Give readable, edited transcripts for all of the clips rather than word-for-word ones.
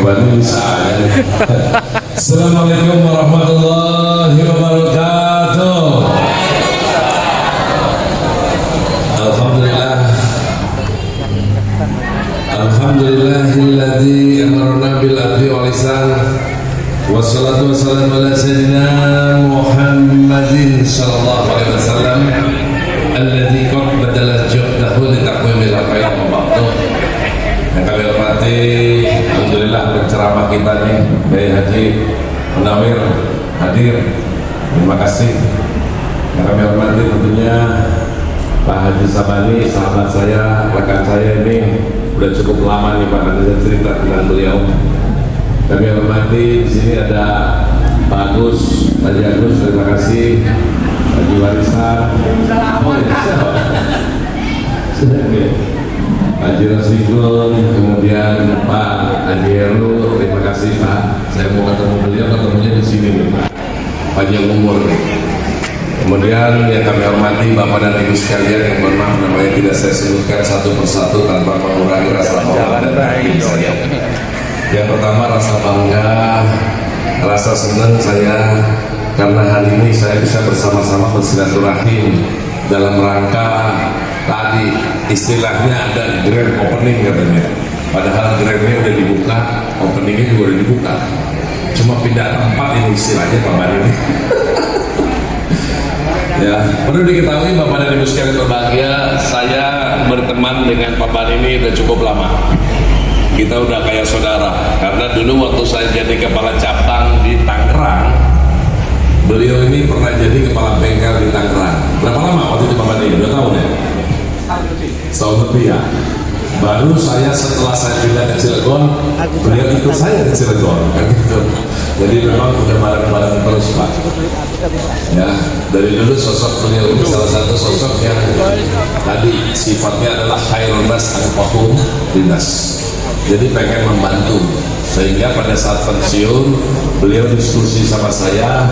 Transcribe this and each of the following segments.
Bani bisa aja. Assalamualaikum warahmatullahi wabarakatuh. Alhamdulillah. Alhamdulillahilladzi amarna bil adli wal ihsan. Wassalatu wassalamu ala sayyidina Muhammadin sallallahu alaihi wasallam alladzi qad badala juhdahu li taqwimil khair wa ba'du. Yang kami hormati, alhamdulillah penceramah kita nih Kiai Haji Munawir hadir. Terima kasih. Yang kami hormati tentunya Pak Haji Sabani, sahabat saya, rekan saya ini udah cukup lama nih Pak, nanti saya cerita dengan beliau. Kami hormati di sini ada Pak Agus, Haji Agus, terima kasih. Haji Warisan, oh ya, sudah ya. Haji Rasikul, kemudian Pak Haji Heru, terima kasih Pak. Saya mau ketemu beliau, ketemunya di sini nih Pak. Panjang umur. Kemudian yang kami hormati Bapak dan Ibu sekalian, yang mohon maaf namanya tidak saya sebutkan satu persatu tanpa mengurangi rasa hormat dan bahagia saya. Yang pertama rasa bangga, rasa senang saya karena hari ini saya bisa bersama-sama bersilaturahim dalam rangka tadi istilahnya ada grand opening katanya. Padahal grandnya udah dibuka, openingnya juga udah dibuka. Cuma pindah tempat ini istilahnya Pak Bani ini. Ya, perlu diketahui Bapak dan Ibu sekalian berbahagia, saya berteman dengan Pak Bani ini udah cukup lama. Kita udah kayak saudara, karena dulu waktu saya jadi kepala cabang di Tangerang, beliau ini pernah jadi kepala bengkel di Tangerang. Berapa lama waktu itu Pak Bani? 2 tahun ya? Setahun lebih ya. Baru saya setelah saya pindah ke Cilegon, beliau ikut saya ke Cilegon, kan gitu. Jadi memang udah bareng-bareng terus Pak. Ya, dari dulu sosok beliau ini salah satu sosok yang tadi sifatnya adalah khairun nas anfa'uhum linnas. Jadi pengen membantu, sehingga pada saat pensiun beliau diskusi sama saya,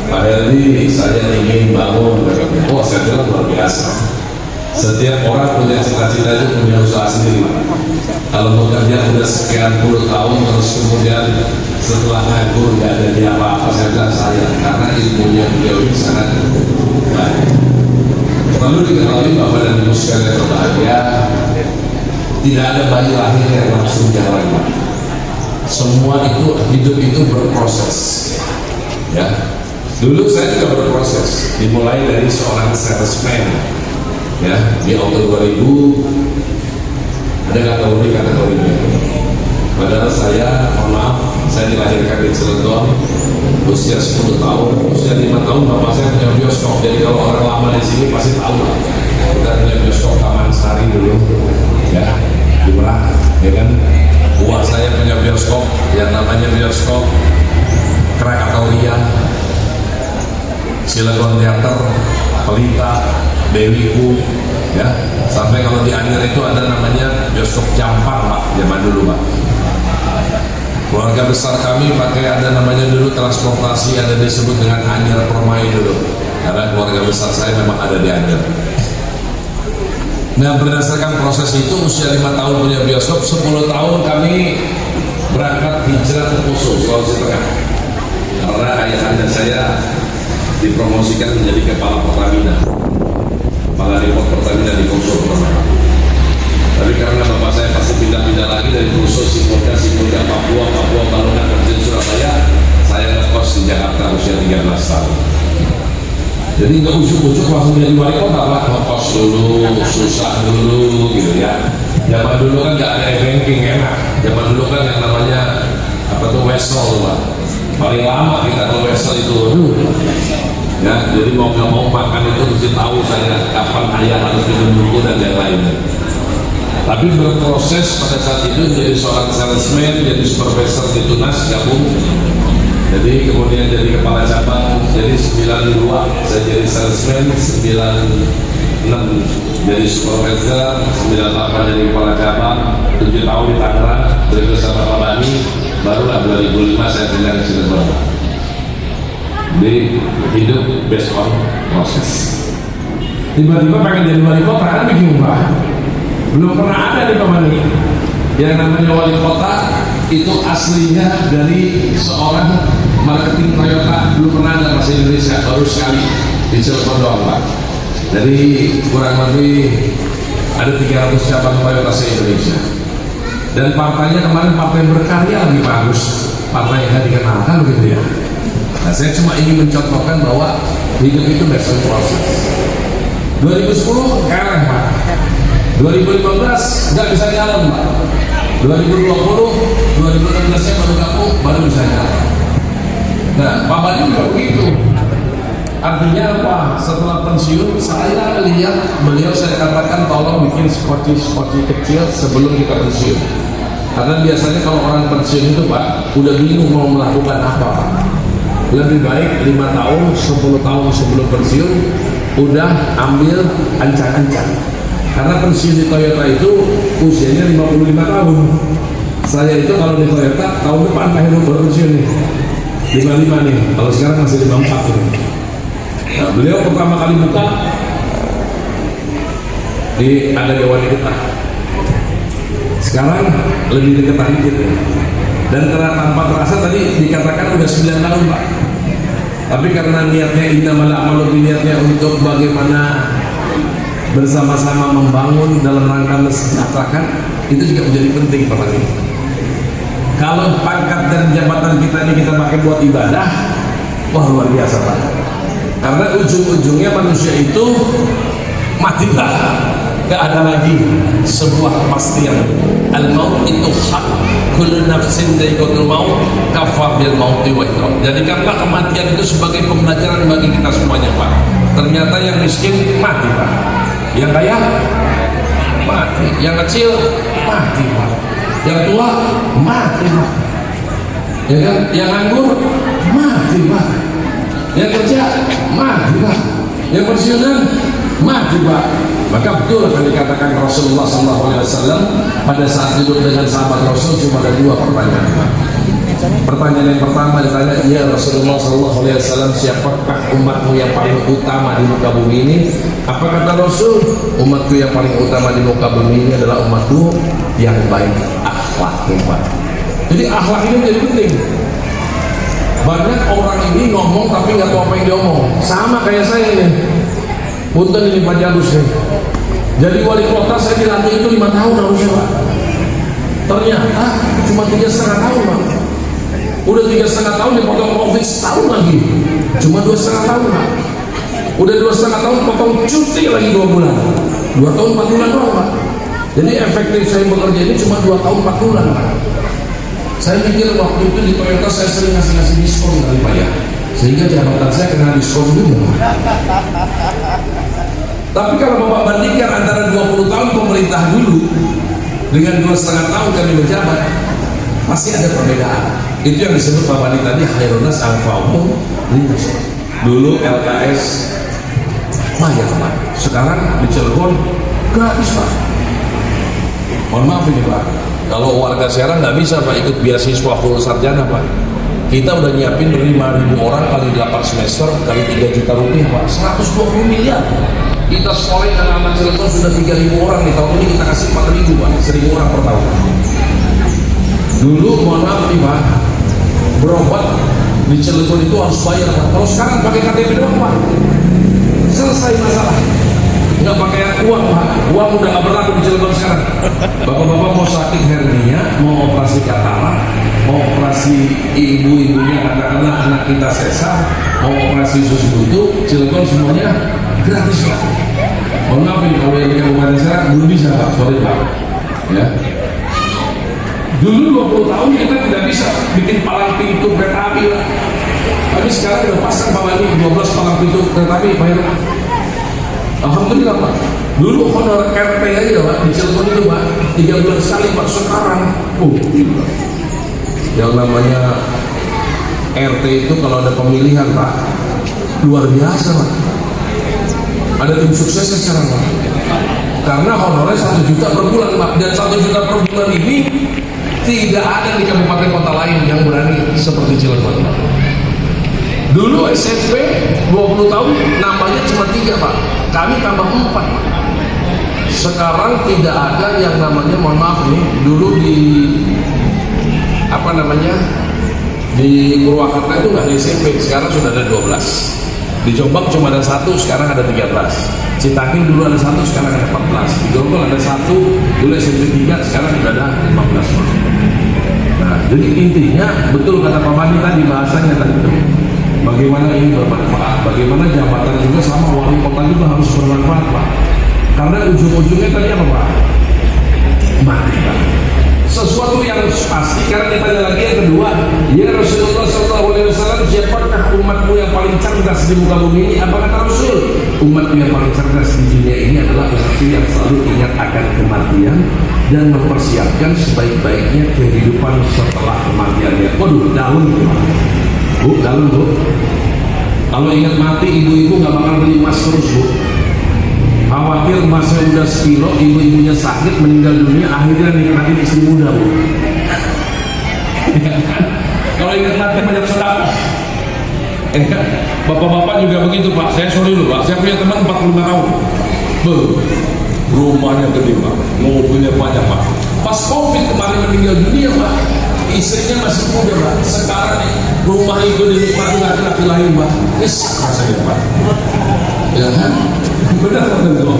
Pak Heri, saya ingin bangun. Oh, saya bilang luar biasa. Setiap orang punya cita-cita itu punya usaha sendiri. Kalau bekerja udah sekian puluh tahun terus kemudian setelah nganggur nggak ada dia apa-apa, saya bilang saya, karena ilmunya beliau ini sangat baik. Perlu diketahui Bapak dan Ibu sekalian berbahagia, tidak ada bayi lahir yang langsung jalan. Semua itu hidup itu berproses. Ya, dulu saya juga berproses. Dimulai dari seorang salesman. Ya, di tahun 2000 ada kategori-kategorinya. Padahal saya, mohon maaf, saya dilahirkan di Cilegon usia 10 tahun, usia 5 tahun bapak saya punya bioskop. Jadi kalau orang lama di sini pasti tahu lah. Kita punya bioskop Taman Sari dulu, ya, di Merak, ya kan. Buah saya punya bioskop yang namanya bioskop Krakatoria, Cilegon Theater, Pelita, Dewiku, ya, sampai kalau di Anyer itu ada namanya bioskop Jampar Pak, zaman dulu Pak. Keluarga besar kami pakai ada namanya dulu transportasi, ada disebut dengan Anyer Permai dulu, karena keluarga besar saya memang ada di Anyer. Nah, berdasarkan proses itu usia 5 tahun punya bioskop, 10 tahun kami berangkat hijrah ke Poso, Sulawesi Tengah, karena ayahanda saya dipromosikan menjadi kepala Pertamina, kepala depot Pertamina di Poso pernah. Tapi karena bapak saya pasti pindah-pindah lagi dari Poso, Sibolga, Papua, Balongan, dan Surabaya, saya ngekos di Jakarta usia 13 tahun. Jadi nggak ujuk-ujuk langsung jadi wali kota Pak, ngekos dulu, susah dulu gitu ya. Zaman dulu kan nggak ada e-banking enak. Zaman dulu kan yang namanya apa tuh wesel Pak. Paling lama kita kalau wesel itu, ya, jadi mau nggak mau makan itu mesti tahu saya kapan ayah harus minum dulu dan yang lainnya. Tapi berproses pada saat itu menjadi seorang salesman, jadi supervisor di Tunas gabung. Jadi kemudian jadi kepala cabang, jadi 92 saya jadi salesman, 96 jadi supervisor, 98 jadi kepala cabang, 7 tahun di Tangerang, berikut sama Pak Bani, barulah 2005 saya pindah ke Cilegon. Jadi hidup based on proses. Tiba-tiba pengen jadi wali kota kan bikin umrah. Belum pernah ada di Pak Bani yang namanya wali kota itu aslinya dari seorang marketing Toyota, belum pernah ada bahasa Indonesia, baru sekali di Cilegon doang Pak. Jadi kurang lebih ada 300 cabang Toyota se-Indonesia. Dan partainya kemarin partai berkarya lagi bagus, partai yang dikenalkan gitu ya. Nah, saya cuma ingin mencontohkan bahwa hidup itu best proses. 2010 kalah Pak, 2015 nggak bisa jalan Pak, 2020, 2016 nya baru gabung, baru bisa jalan. Nah, Pak Bani juga begitu. Artinya apa? Setelah pensiun, saya lihat beliau, saya katakan tolong bikin skoci kecil sebelum kita pensiun. Karena biasanya kalau orang pensiun itu Pak, udah bingung mau melakukan apa Pak. Lebih baik 5 tahun, 10 tahun sebelum pensiun, udah ambil ancang-ancang. Karena pensiun di Toyota itu usianya 55 tahun. Saya itu kalau di Toyota tahun depan akhirnya baru pensiun nih, 55 nih, kalau sekarang masih 54 nih. Nah, beliau pertama kali buka ada Dewan kita. Sekarang lebih dekat dikit ya. Dan karena tanpa terasa tadi dikatakan udah 9 tahun Pak. Tapi karena niatnya innamal a'malu niatnya untuk bagaimana bersama-sama membangun dalam rangka mensejahterakan, itu juga menjadi penting Pak Bani. Kalau pangkat dan jabatan kita ini kita pakai buat ibadah, wah luar biasa Pak. Karena ujung-ujungnya manusia itu mati lah, gak ada lagi sebuah kepastian. Al-maut itu hak, kullu nafsin dha'iqatul maut, kafa bil mauti wa iqab. Jadikanlah kematian itu sebagai pembelajaran bagi kita semuanya Pak. Ternyata yang miskin mati Pak, yang kaya mati, yang kecil mati Pak, yang tua mati Pak, ya kan? Yang nganggur mati Pak, yang kerja mati Pak, yang pensiunan mati Pak. Maka betul yang dikatakan Rasulullah SAW pada saat duduk dengan sahabat Rasul, cuma ada 2 pertanyaan Pak. Pertanyaan yang pertama ditanya, ya Rasulullah SAW, siapakah umatmu yang paling utama di muka bumi ini? Apa kata Rasul? Umatku yang paling utama di muka bumi ini adalah umatku yang baik akhlaknya Pak. Jadi akhlak ini menjadi penting. Banyak orang ini ngomong tapi nggak tahu apa yang diomong. Sama kayak saya nih. Punten ini Pak Jabus nih. Jadi wali kota saya dilantik itu 5 tahun harusnya Pak. Ternyata cuma 3,5 tahun Pak. Udah 3,5 tahun dipotong COVID setahun lagi, cuma 2,5 tahun Pak. Udah 2,5 tahun potong cuti lagi 2 bulan, 2 tahun 4 bulan doang Pak. Jadi efektif saya bekerja ini cuma 2 tahun 4 bulan Pak. Saya mikir waktu itu di Toyota saya sering ngasih diskon kali Pak ya, sehingga jabatan saya kena diskon juga Pak. Tapi kalau Bapak bandingkan antara 20 tahun pemerintah dulu dengan 2,5 tahun kami menjabat, pasti ada perbedaan. Itu yang disebut Pak Bani tadi, khairunas anfa'uhum linnas. Dulu LKS bayar Pak, sekarang di Cilegon gratis Pak. Mohon maaf ini Pak, kalau warga Serang nggak bisa Pak ikut beasiswa full sarjana Pak. Kita udah nyiapin 5.000 orang kali 8 semester kali 3 juta rupiah Pak, 120 miliar. Kita sekolahin anak-anak Cilegon sudah 3.000 orang, di tahun ini kita kasih 4.000 Pak, 1.000 orang per tahun. Dulu mohon maaf nih Pak, berobat di Cilegon itu harus bayar Pak. Kalau sekarang pakai KTP doang Pak, selesai masalah. Nggak pakai uang Pak, uang udah nggak berlaku di Cilegon sekarang. Bapak-bapak mau sakit hernia, mau operasi katarak, mau operasi ibu-ibunya katakanlah anak kita sesar, mau operasi usus buntu, Cilegon semuanya gratis Pak. Mohon maaf nih kalau yang Kabupaten Serang belum bisa Pak, sorry Pak. Ya. Dulu 20 tahun kita tidak bisa bikin palang pintu kereta api Pak. Tapi sekarang udah pasang Pak Bani 12 palang pintu kereta api Pak. Alhamdulillah Pak. Dulu honor RT aja Pak di Cilegon itu Pak 3 bulan sekali Pak. Sekarang gila. Yang namanya RT itu kalau ada pemilihan Pak luar biasa Pak. Ada tim suksesnya sekarang Pak. Karena honornya 1 juta per bulan Pak. Dan 1 juta per bulan ini tidak ada di kabupaten kota lain yang berani seperti Cilegon. Dulu SMP 20 tahun nambahnya cuma 3 Pak, kami tambah 4. Sekarang tidak ada yang namanya, mohon maaf nih, dulu di apa namanya, di Purwakarta itu nggak ada SMP, sekarang sudah ada 12. Di Jombang cuma ada 1, sekarang ada 13. Citaking dulu ada 1, sekarang ada 14. Di Grogol ada 1, dulu SMP 3, sekarang sudah ada 15. Nah, jadi intinya betul kata Pak Bani tadi, bahasanya tadi itu, bagaimana ini bermanfaat, bagaimana jabatan juga sama wali kota juga harus bermanfaat, Pak. Karena ujung-ujungnya tadi apa, Pak? Mati, Pak. Sesuatu yang pasti. Karena ditanya lagi yang kedua, ya Rasulullah SAW, siapakah umatmu yang paling cerdas di muka bumi ini? Apa kata Rasul? Umatmu yang paling cerdas di dunia ini adalah umat yang selalu ingat akan kematian dan mempersiapkan sebaik-baiknya kehidupan setelah kematiannya. Waduh, dalam Bu, dalam Bu. Kalau ingat mati, ibu-ibu nggak bakal beli emas terus, Bu. Khawatir emasnya udah sekilo, ibu-ibunya sakit, meninggal dunia, akhirnya nikmatin istri muda, Bu. Kalau ingat mati banyak saudara. Bapak-bapak juga begitu, Pak. Saya sorry loh, Pak. Saya punya teman 45 tahun. Rumahnya gede, Pak. Mobilnya banyak, Pak. Pas Covid kemarin meninggal dunia, Pak. Istrinya masih muda, Pak. Sekarang nih, rumah itu dinikmati laki-laki lain, Pak. Nyesek rasanya, Pak. Ya kan? Benar, benar.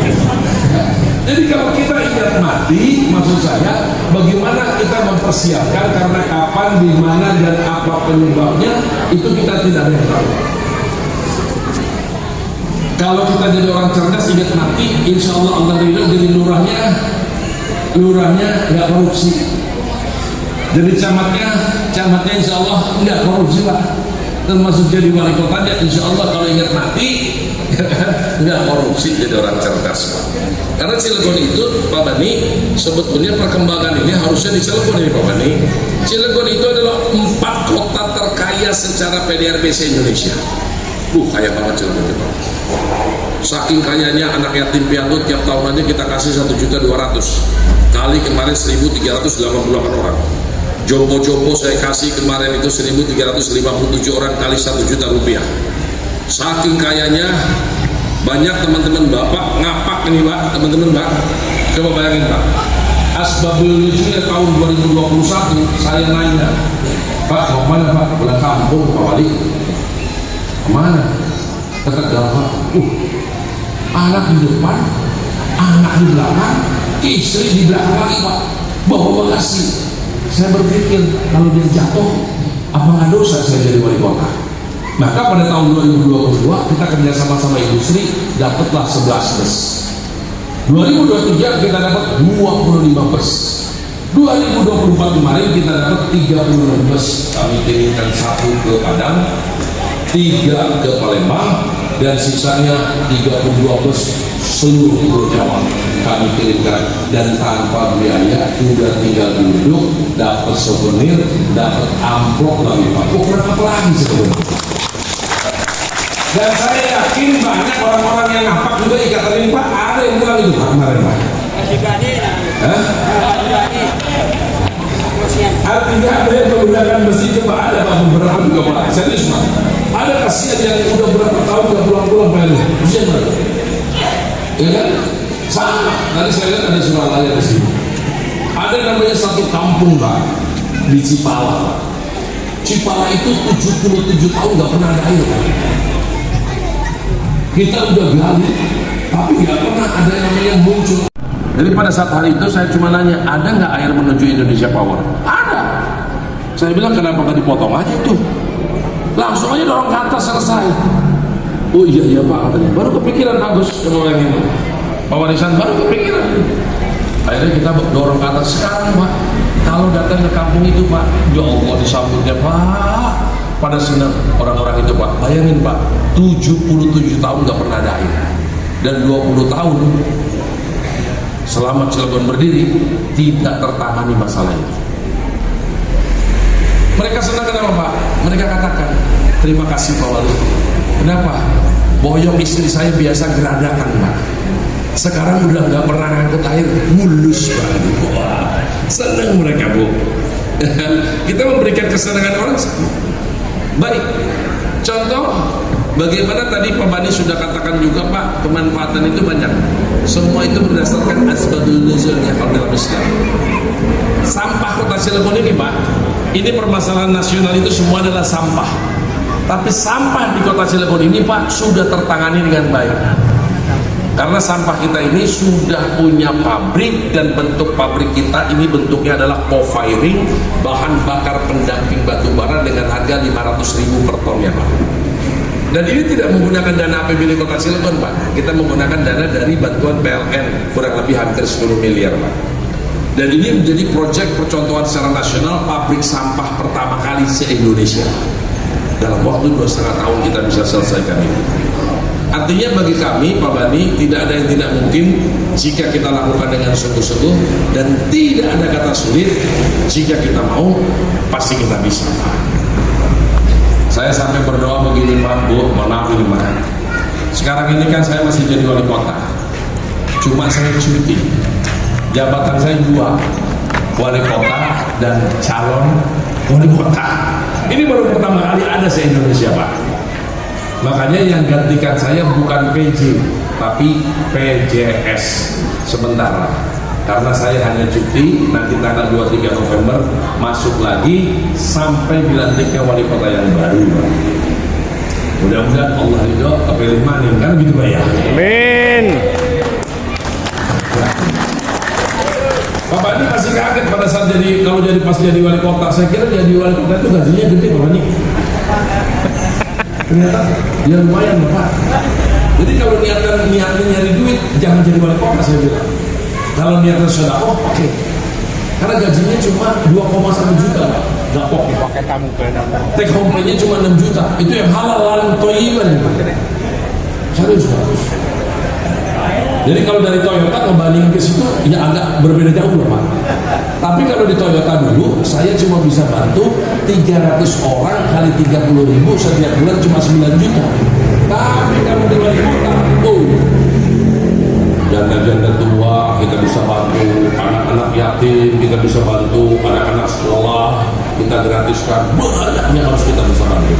Jadi kalau kita ingat mati, maksud saya, bagaimana kita mempersiapkan, karena kapan, di mana, dan apa penyebabnya, itu kita tidak ada yang tahu. Kalau kita jadi orang cerdas, ingat mati, insya Allah Allah ridho. Jadi lurahnya nggak korupsi. Jadi camatnya insya Allah nggak korupsi, Pak. Termasuk jadi wali kotanya, insya Allah kalau ingat mati nggak korupsi, jadi orang cerdas, Pak. Karena Cilegon itu, Pak Bani, sebetulnya perkembangan ini harusnya di Cilegon ini, Pak Bani. Cilegon itu adalah 4 kota terkaya secara PDRBC Indonesia. Kaya banget Cilegon itu, Pak. Saking kayanya anak yatim piatu, tiap tahun aja kita kasih 1.200.000 kali kemarin 1.388 orang. Jompo-jompo saya kasih kemarin itu 1.357 orang kali 1 juta rupiah. Saking kayanya, banyak teman-teman Bapak ngapak ini, Pak, teman-teman, Pak. Coba bayangin, Pak. Asbabul nuzulnya tahun 2021, saya nanya, Pak, mau mana, Pak? Pulang kampung, Pak Wali. Kemana? Kata Pak, anak di depan, anak di belakang, istri di belakang lagi, Pak. Bawa bagasi. Saya berpikir, kalau dia jatuh, apa nggak dosa saya jadi wali kota? Maka pada tahun 2022 kita kerjasama sama industri, dapatlah 11 bus. 2023 kita dapat 25 bus. 2024 kemarin kita dapat 36 bus. Kami kirimkan 1 ke Padang, 3 ke Palembang, dan sisanya 32 bus seluruh Pulau Jawa kami kirimkan, dan tanpa biaya, udah tinggal duduk, dapat souvenir, dapat amplop lagi, Pak. Berapa lagi sebenarnya? Dan saya yakin banyak orang-orang yang ngapak juga ikatan ini, Pak. Ada yang bilang itu, Pak, kemarin, Pak. Artinya ada yang menggunakan besi itu, Pak. Ada, Pak, beberapa juga, Pak. Serius, Pak. Ada kasihan yang udah berapa tahun gak pulang-pulang, Pak. Usia berapa? Ya kan? Sama. Tadi saya lihat ada Suralaya di sini. Ada namanya satu kampung, Pak, di Cipala, Pak. Cipala itu 77 tahun gak pernah ada air, Pak. Kita udah gali, tapi nggak pernah ada yang namanya muncul. Jadi pada saat hari itu saya cuma nanya, ada nggak air menuju Indonesia Power? Ada. Saya bilang, kenapa nggak dipotong aja tuh? Langsung aja dorong ke atas, selesai. Oh iya Pak, katanya. Baru kepikiran, bagus. Coba yang ini, Pak Warisan baru kepikiran. Akhirnya kita dorong ke atas. Sekarang, Pak, kalau datang ke kampung itu, Pak, ya Allah disambutnya, Pak. Pada senang orang-orang itu, Pak. Bayangin, Pak, 77 tahun gak pernah ada air, dan 20 tahun selama Cilegon berdiri tidak tertangani masalah itu. Mereka senang, kenapa, Pak? Mereka katakan, terima kasih Pak Wali. Kenapa? Boyong istri saya biasa geradakan, Pak. Sekarang udah gak pernah ngangkut air, mulus, Pak. Wah, senang mereka, Bu. Kita memberikan kesenangan orang. Baik, contoh bagaimana tadi Pak Bani sudah katakan juga, Pak, kemanfaatan itu banyak. semua itu berdasarkan asbabul nuzulnya kalau dalam Islam. Sampah kota Cilegon ini Pak, ini permasalahan nasional itu semua adalah sampah. Tapi sampah di kota Cilegon ini Pak sudah tertangani dengan baik. Karena sampah kita ini sudah punya pabrik, dan bentuk pabrik kita ini bentuknya adalah co-firing, bahan bakar pendamping batu bara dengan harga 500.000 per ton ya Pak. Dan ini tidak menggunakan dana APBD Kota Cilegon Pak, kita menggunakan dana dari bantuan PLN kurang lebih hampir 10 miliar Pak. Dan ini menjadi proyek percontohan secara nasional pabrik sampah pertama kali se-Indonesia. Dalam waktu 2,5 tahun kita bisa selesaikan ini. Artinya bagi kami Pak Bani tidak ada yang tidak mungkin jika kita lakukan dengan sungguh-sungguh, dan tidak ada kata sulit jika kita mau, pasti kita bisa. Saya sampai berdoa begini Pak, Bu, mohon maaf ini Pak, sekarang ini kan saya masih jadi wali kota, cuma saya cuti, jabatan saya 2, wali kota dan calon wali kota. Ini baru pertama kali ada se-Indonesia Pak. Makanya yang gantikan saya bukan PJ tapi PJS sementara, karena saya hanya cuti, nanti tanggal 23 November masuk lagi sampai dilantiknya wali kota yang baru. Mudah-mudahan Allah ridho kepilih maning, kan gitu Pak ya. Amin. Bapak ini masih kaget pada saat kalau pas jadi wali kota. Saya kira jadi wali kota itu gajinya gede Bapak ini. Ternyata ya lumayan Bapak. Jadi kalau niatnya nyari duit, jangan jadi wali kota saya bilang. Kalau niatnya sudah oke. Karena gajinya cuma 2,1 juta Pak. Gak pokok. Pakai tamu benar. Take home pay-nya cuma 6 juta. Itu yang halal lalang toyiban. Serius bagus. Jadi kalau dari Toyota ngebanding ke situ ya agak berbeda jauh loh Pak. Tapi kalau di Toyota dulu saya cuma bisa bantu 300 orang kali 30.000 setiap bulan cuma 9 juta. Tapi kalau di wali kota, janda-janda tua kita bisa bantu, anak-anak yatim kita bisa bantu, anak-anak sekolah kita gratiskan, banyaknya harus kita bisa bantu.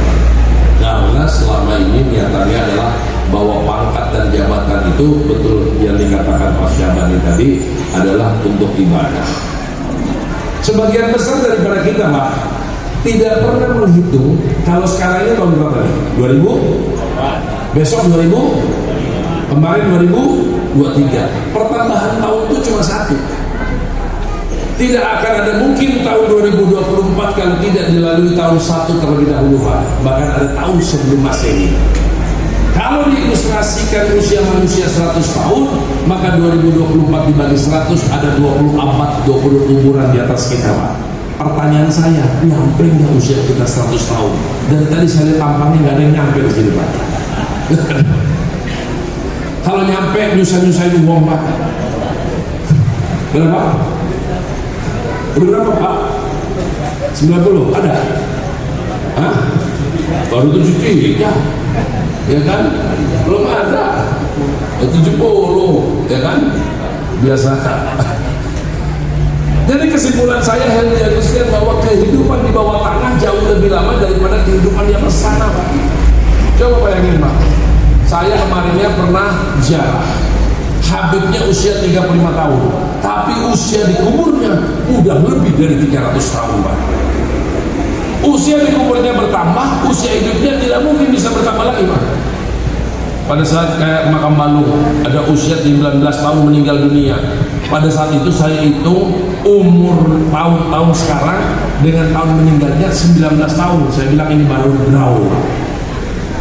Karena selama ini niatannya adalah bahwa pangkat dan jabatan itu betul yang dikatakan Pak Syabani tadi adalah untuk ibadah. Sebagian besar daripada kita Pak tidak pernah menghitung kalau sekarang ini tahun berapa nih? 2000? Besok 2000? Kemarin 2023. Pertambahan tahun itu cuma 1. Tidak akan ada mungkin tahun 2024 kalau tidak dilalui tahun 1 terlebih dahulu Pak. Bahkan ada tahun sebelum Masehi. Kalau diilustrasikan usia manusia 100 tahun, maka 2024 dibagi 100 ada 20 abad, 20 umuran di atas kita Pak. Pertanyaan saya, nyampe nggak usia kita 100 tahun? Dari tadi saya lihat tampangnya nggak ada yang nyampe di sini Pak. Kalau nyampe nyusah-nyusahin uang Pak. Berapa? Berapa Pak? 90? Ada? Hah? Baru 7 ya kan? Belum ada 70 ya kan? Biasa. Jadi kesimpulan saya diagnoskan bahwa kehidupan di bawah tanah jauh lebih lama daripada kehidupan di atas sana Pak. Coba bayangin Pak, saya kemarinnya pernah ziarah Habibnya usia 35 tahun, tapi usia di kuburnya udah lebih dari 300 tahun Pak. Usia di kuburnya bertambah, usia hidupnya tidak mungkin bisa bertambah lagi Pak. Pada saat kayak makam Balung ada usia 19 tahun meninggal dunia. Pada saat itu saya hitung umur tahun sekarang dengan tahun meninggalnya 19 tahun. Saya bilang ini baru draw.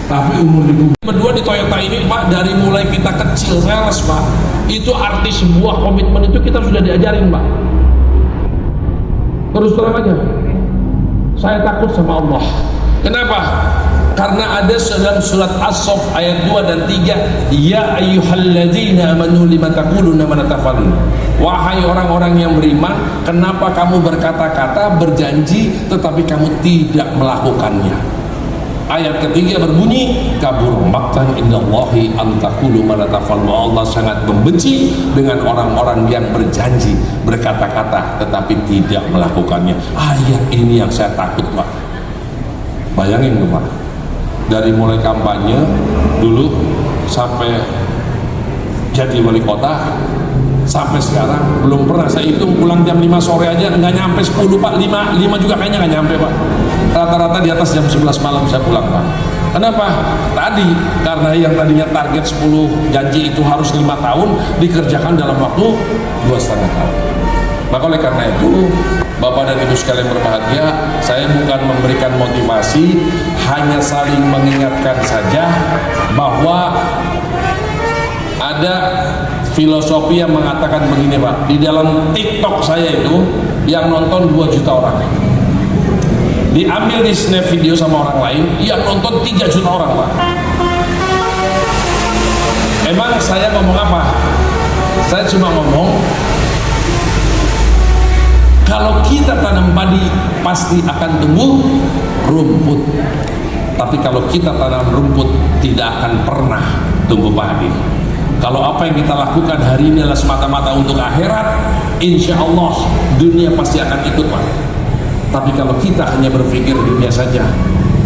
Tapi umur di kubur berdua di Toyota ini Pak, dari mulai kita kecil sales Pak, itu arti sebuah komitmen itu kita sudah diajarin Pak. Terus terang aja, saya takut sama Allah. Kenapa? Karena ada dalam surat As-Saff ayat 2 dan 3, ya ayyuhalladzina amanu lima taquluna ma la taf'alun. Wahai orang-orang yang beriman, kenapa kamu berkata-kata, berjanji tetapi kamu tidak melakukannya? Ayat ketiga berbunyi, kabur maqtan indallahi an taqulu ma la taf'alun. Allah sangat membenci dengan orang-orang yang berjanji, berkata-kata tetapi tidak melakukannya. Ayat ini yang saya takut Pak. Bayangin tuh Pak, dari mulai kampanye dulu sampai jadi wali kota sampai sekarang belum pernah saya hitung pulang jam 5 sore aja nggak nyampe 10 Pak, 5 juga kayaknya nggak nyampe Pak, rata-rata di atas jam 11 malam saya pulang Pak. Kenapa? Tadi karena yang tadinya target 10 janji itu harus 5 tahun dikerjakan dalam waktu 2,5 tahun. Maka oleh karena itu Bapak dan Ibu sekalian berbahagia, saya bukan memberikan motivasi, hanya saling mengingatkan saja bahwa ada filosofi yang mengatakan begini Pak, di dalam TikTok saya itu yang nonton 2 juta orang, diambil di snap video sama orang lain yang nonton 3 juta orang Pak. Emang saya ngomong apa? Saya cuma ngomong kalau kita tanam padi pasti akan tumbuh rumput, tapi kalau kita tanam rumput tidak akan pernah tumbuh padi. Kalau apa yang kita lakukan hari ini adalah semata-mata untuk akhirat, insya Allah dunia pasti akan ikut Pak. Tapi kalau kita hanya berpikir dunia saja,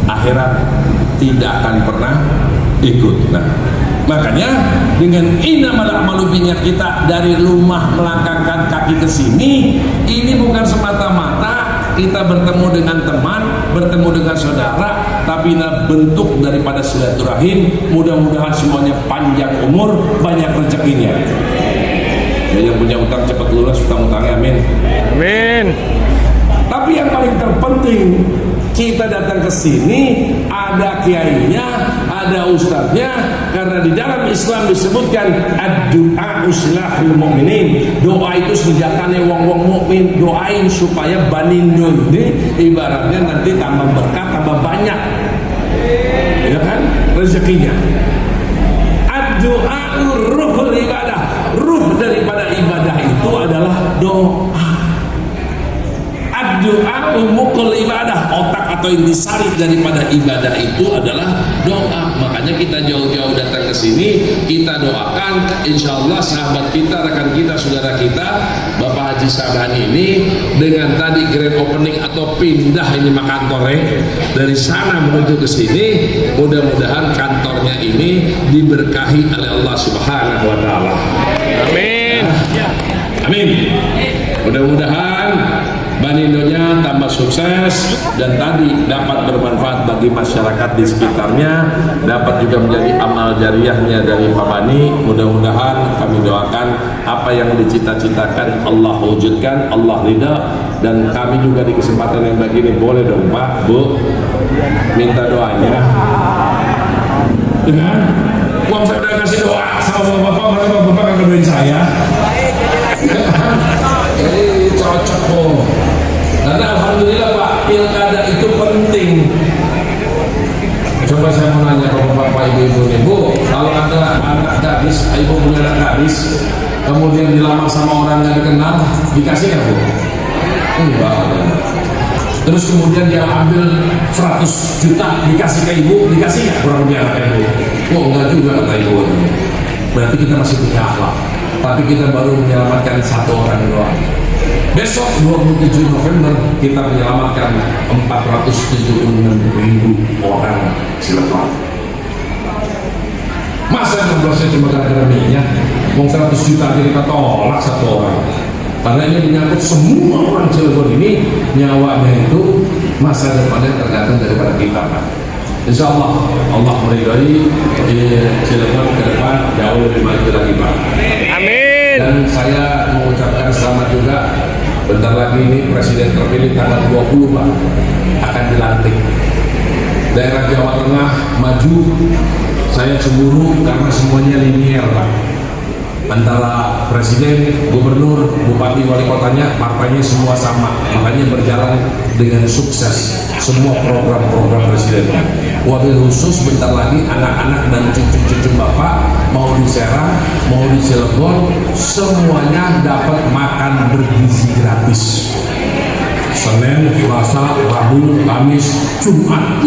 akhirat tidak akan pernah ikut. Nah, makanya dengan innamal a'malu binniyat kita dari rumah melangkahkan kaki ke sini, ini bukan semata-mata kita bertemu dengan teman, bertemu dengan saudara, tapi bentuk daripada silaturahim. Mudah-mudahan semuanya panjang umur, banyak rezekinya. Ya, yang punya utang cepat lunas utang-utangnya, amin. Amin. Tapi yang paling terpenting, kita datang ke sini ada kiainya, ada ustadznya, karena di dalam Islam disebutkan ad-du'a uslahul mu'minin. Doa itu senjatanya wong-wong mukmin. Doain supaya banindo ini ibaratnya nanti tambah berkah, tambah banyak, ya kan, rezekinya. Ad-du'a ruhul ibadah. Ruh daripada ibadah itu adalah doa. Doa umukul ibadah, otak atau intisari daripada ibadah itu adalah doa. Makanya kita jauh-jauh datang ke sini, kita doakan, insya Allah sahabat kita, rekan kita, saudara kita, Bapak Haji Sabani ini dengan tadi grand opening atau pindah ini kantornya dari sana menuju ke sini, mudah-mudahan kantornya ini diberkahi oleh Allah Subhanahu Wa Taala. Amin. Amin. Mudah-mudahan Banindonya tambah sukses dan tadi dapat bermanfaat bagi masyarakat di sekitarnya, dapat juga menjadi amal jariahnya dari Pak Bani. Mudah-mudahan kami doakan apa yang dicita-citakan Allah wujudkan, Allah ridha, dan kami juga di kesempatan yang begini boleh dong Pak, Bu, minta doanya. Ya, uang saya udah kasih doa sama Bapak, masa Bapak kan doain saya? Cocok kok. Karena alhamdulillah Pak, pilkada itu penting. Coba saya mau nanya ke Bapak Ibu nih, Bu, kalau ada anak gadis, Ibu punya anak gadis, kemudian dilamar sama orang yang dikenal, dikasih nggak Bu? Enggak. Terus kemudian dia ambil 100 juta dikasih ke Ibu, dikasih nggak kurang lebih anak Ibu? Oh enggak juga kata Ibu. Berarti kita masih punya akhlak, tapi kita baru menyelamatkan 1 orang doang. Besok 27 November kita menyelamatkan 476.000 orang Cilegon. Masa ngobrolnya cuma gara-gara minyak? Mau 100 juta aja kita tolak 1 orang. Karena ini menyangkut semua orang Cilegon ini, nyawanya itu masa depannya tergantung daripada kita Pak. Insya Allah, Allah meridai di Cilegon ke depan jauh lebih maju lagi Pak. Amin. Dan saya mengucapkan selamat juga. Bentar lagi ini Presiden terpilih tanggal 20 Pak akan dilantik. Daerah Jawa Tengah maju, saya cemburu karena semuanya linier Pak. Antara Presiden, Gubernur, Bupati, Wali Kotanya, partainya semua sama. Makanya berjalan dengan sukses semua program-program Presidennya. Wabil khusus bentar lagi anak-anak dan cucu-cucu Bapak mau di Serang, mau di Cilegon, semuanya dapat makan bergizi gratis. Senin, Selasa, Rabu, Kamis, Jumat.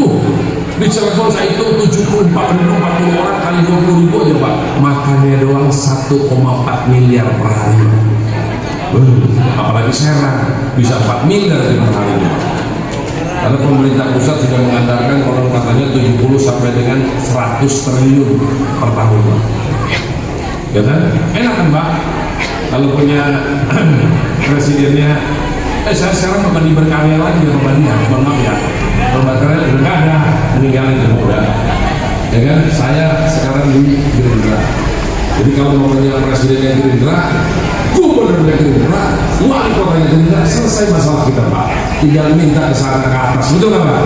Di Cilegon saya hitung 74.040 orang kali 20.000 aja Pak. Makannya doang 1,4 miliar per hari. Apalagi Serang bisa 4 miliar per hari. Karena pemerintah pusat sudah menganggarkan orang katanya 70 sampai dengan 100 triliun per tahun. ya kan? Enak kan Pak? Kalau punya presidennya, saya sekarang kembali berkarya lagi ya kembali ya, mohon maaf ya, berkarya udah nggak ada, meninggalin itu udah, ya kan? Saya sekarang di Gerindra. Jadi kalau mau punya presidennya Gerindra, gubernurnya Gerindra, wali kotanya Gerindra, selesai masalah kita Pak. Tinggal minta ke sana ke atas, betul nggak Pak?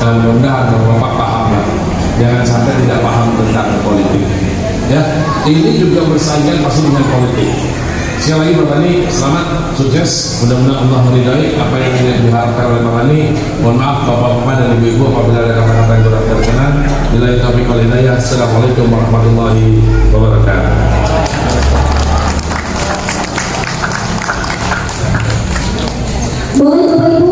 Mudah-mudahan Bapak paham Pak. Jangan sampai tidak paham tentang politik. Ya, ini juga bersaingan pasti dengan politik. Sekali lagi Bapak Ani, selamat, sukses. Mudah-mudahan Allah meridai apa yang diharapkan oleh Bapak Ani. Mohon maaf Bapak-bapak dan Ibu-ibu apabila ada kata-kata yang kurang berkenan. Bila taufiq wal hidayah. Assalamualaikum warahmatullahi wabarakatuh. Boleh Bapak Ibu